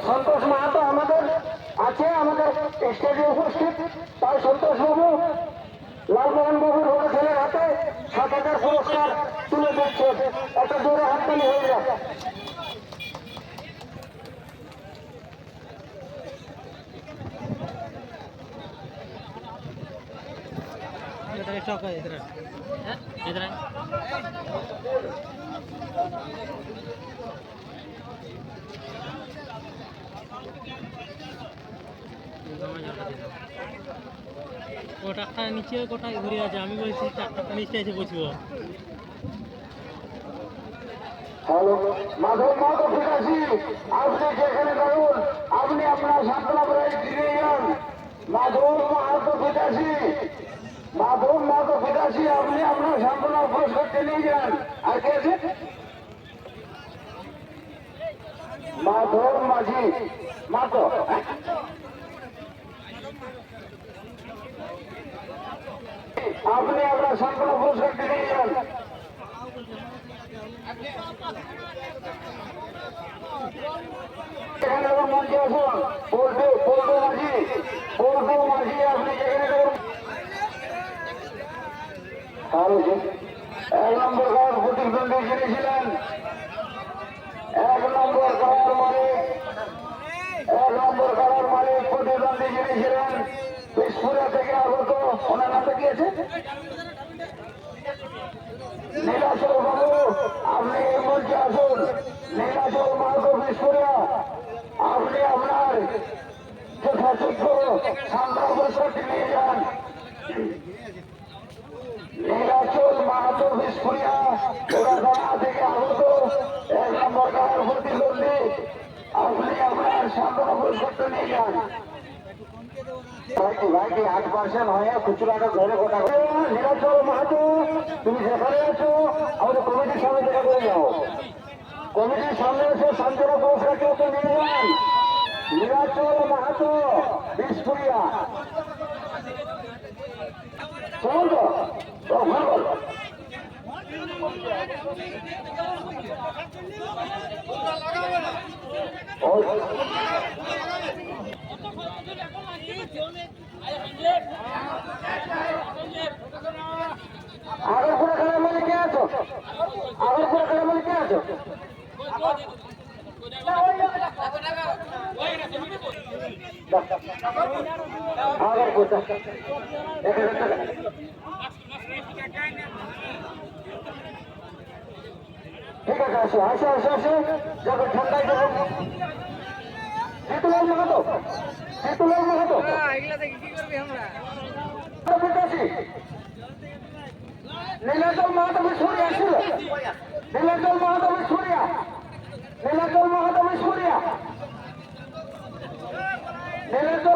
সন্তোষ মাহাতো আমাদের আছে, আমাদের স্টেজে উপস্থিত। তাই সন্তোষ বাবু লালমোহন বাবুর বড় ছেলের হাতে ৭,০০০ পুরস্কার তুলে দিচ্ছে। একটা জোরে হাততালি হয়ে যাক। টাকা নিচে কোথায় ঘুরে আছে, আমি বলছি টাকা নিচে এসে বসবো। হ্যালো, মাধব মাধব ফিরাছি, আপনি যেখানে থাকুন আপনি আপনার সান্ত্বনা করে ফিরে যান। মাধব মাহাতো ফিরাছি, মাধব মাহাতো ফিরাছি, আপনি আপনার সান্ত্বনা পুরস্কার নিয়ে যান। আর কে আছে? মাধব মাঝি মাতো, আপনি আপনার সান্ত্বনা পুরস্কার নিয়ে যান। এখানে মঞ্চে আসুন, পল্টু মাঝি, আপনি যেখানে এক নম্বর কার প্রতিদ্বন্দ্বী যিনি ছিলেন, এক নম্বর কারার মালিক প্রতিদ্বন্দ্বী যিনি ছিলেন বিশপুরা থেকে আগত, ওনার নামটা কি আছে? নীলাচল বাবু, আপনি এই মঞ্চে আসুন। নীলাচল মাহাতো বিশপুরা, আপনি আপনার যথাযোগ্য সান্ত্বনা পুরস্কারটি নিয়ে যান। নীলাচল মাহাতো বিশপুরিয়া ওরা থেকে আগত, এক নম্বর কারার প্রতিদ্বন্দ্বী, আপনি আপনার সান্ত্বনা পুরস্কারটা নিয়ে যান। ভাইটি 8% হয়ে খুচরাটা ধরে গোটা। নীলাচল মাহাতো, তুমি যেখানে আছো আমাদের কমিটির সামনে দেখা করে যাও। কমিটির সামনে এসে সান্ত্বনা পুরস্কার কেউ তো নিয়ে যান। নীলাচল মাহাতো বিশপুরিয়া, কেমন তো ভালো। আগরপুরা খেলার মানে কে আছো? আগরপুরা খেলার মানে কে আছো? আগরপুরা ঠিক আছে, আসো আসো আসো আসো, যখন ঠান্ডায় যাবো। জিতুলাল মাহাতো, জিতুলাল মাহাতো, নীলাচল মাহাতো বিশপুরিয়া ছিল, নীলাচল মাহাতো বিশপুরিয়া, নীলাচল মাহাতো বিশপুরিয়া, নীলাচল